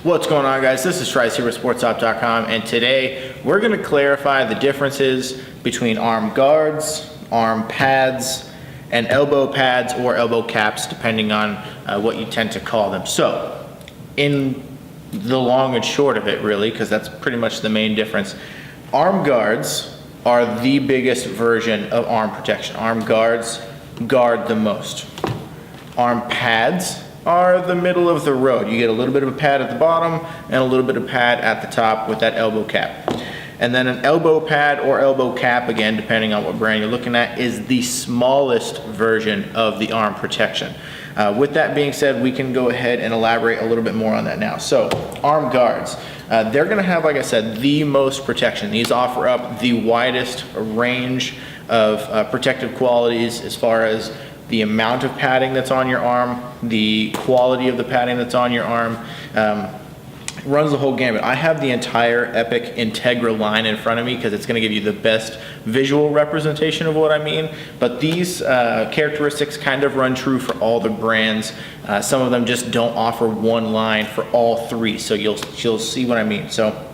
What's going on, guys? This is Trice here with SportStop.com, and today we're going to clarify the differences between arm guards, arm pads, and elbow pads or elbow caps, depending on what you tend to call them. So, in the long and short of it, really, because that's pretty much the main difference, arm guards are the biggest version of arm protection. Arm guards guard the most. Arm pads are the middle of the road. You get a little bit of a pad at the bottom and a little bit of pad at the top with that elbow cap. And then an elbow pad or elbow cap, again, depending on what brand you're looking at, is the smallest version of the arm protection. With that being said, we can go ahead and elaborate a little bit more on that now. So, arm guards. They're gonna have, like I said, the most protection. These offer up the widest range of protective qualities as far as the amount of padding that's on your arm, the quality of the padding that's on your arm. Runs the whole gamut. I have the entire Epic Integra line in front of me because it's going to give you the best visual representation of what I mean. But these characteristics kind of run true for all the brands. Some of them just don't offer one line for all three, so you'll see what I mean. So,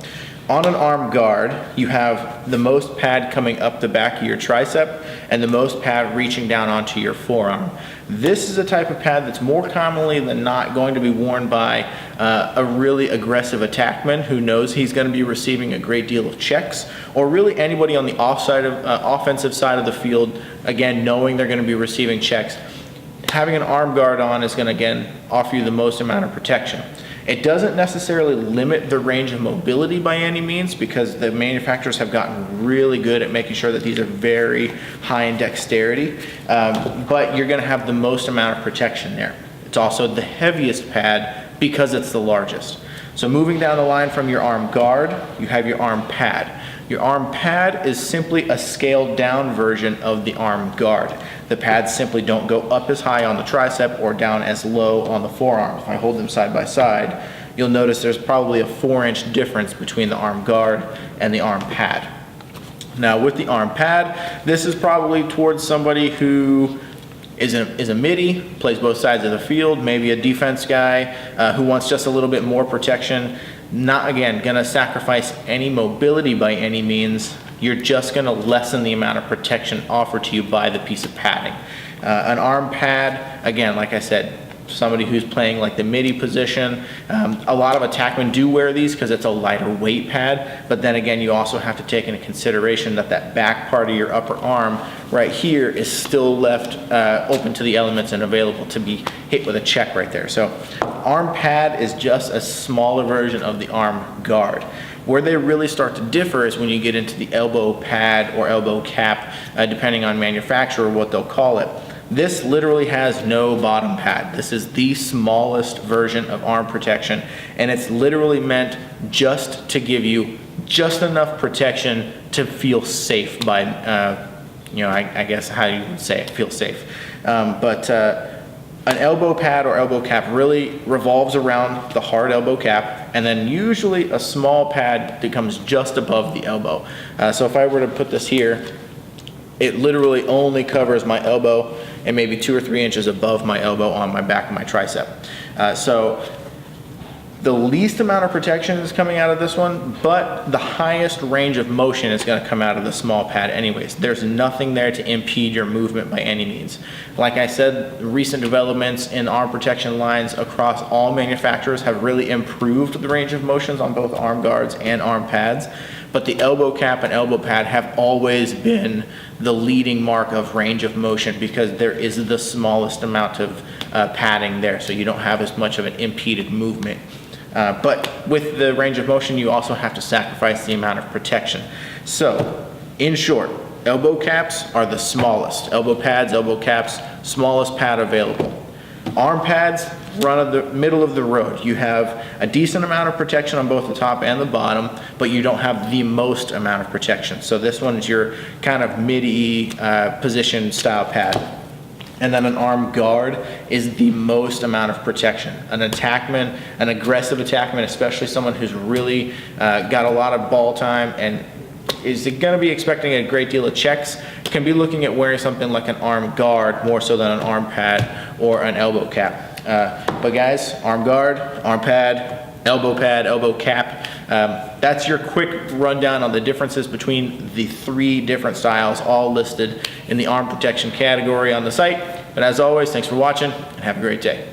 on an arm guard, you have the most pad coming up the back of your tricep and the most pad reaching down onto your forearm. This is a type of pad that's more commonly than not going to be worn by a really aggressive attackman who knows he's going to be receiving a great deal of checks, or really anybody on the offensive side of the field, again, knowing they're going to be receiving checks. Having an arm guard on is going to, again, offer you the most amount of protection. It doesn't necessarily limit the range of mobility by any means, because the manufacturers have gotten really good at making sure that these are very high in dexterity, but you're going to have the most amount of protection there. It's also the heaviest pad because it's the largest. So moving down the line from your arm guard, you have your arm pad. Your arm pad is simply a scaled down version of the arm guard. The pads simply don't go up as high on the tricep or down as low on the forearm. If I hold them side by side, you'll notice there's probably a 4-inch difference between the arm guard and the arm pad. Now with the arm pad, this is probably towards somebody who is a midi, plays both sides of the field, maybe a defense guy who wants just a little bit more protection. Not, again, gonna sacrifice any mobility by any means. You're just gonna lessen the amount of protection offered to you by the piece of padding. An arm pad, again, like I said, somebody who's playing like the midi position. A lot of attackmen do wear these because it's a lighter weight pad, but then again, you also have to take into consideration that that back part of your upper arm right here is still left open to the elements and available to be hit with a check right there. So arm pad is just a smaller version of the arm guard. Where they really start to differ is when you get into the elbow pad or elbow cap, depending on manufacturer, what they'll call it. This literally has no bottom pad. This is the smallest version of arm protection, and it's literally meant just to give you just enough protection to feel safe by, I guess how you would say it, feel safe. An elbow pad or elbow cap really revolves around the hard elbow cap, and then usually a small pad that comes just above the elbow. So if I were to put this here, it literally only covers my elbow and maybe 2 or 3 inches above my elbow on my back of my tricep. So the least amount of protection is coming out of this one, but the highest range of motion is going to come out of the small pad anyways. There's nothing there to impede your movement by any means. Like I said, recent developments in arm protection lines across all manufacturers have really improved the range of motions on both arm guards and arm pads, but the elbow cap and elbow pad have always been the leading mark of range of motion because there is the smallest amount of padding there, so you don't have as much of an impeded movement. But with the range of motion, you also have to sacrifice the amount of protection. So, in short, elbow caps are the smallest. Elbow pads, elbow caps, smallest pad available. Arm pads run of the middle of the road. You have a decent amount of protection on both the top and the bottom, but you don't have the most amount of protection. So this one is your kind of midi position style pad. And then an arm guard is the most amount of protection. An attackman, an aggressive attackman, especially someone who's really got a lot of ball time and is going to be expecting a great deal of checks, can be looking at wearing something like an arm guard more so than an arm pad or an elbow cap. But guys, arm guard, arm pad, elbow pad, elbow cap. That's your quick rundown on the differences between the 3 different styles, all listed in the arm protection category on the site. But as always, thanks for watching and have a great day.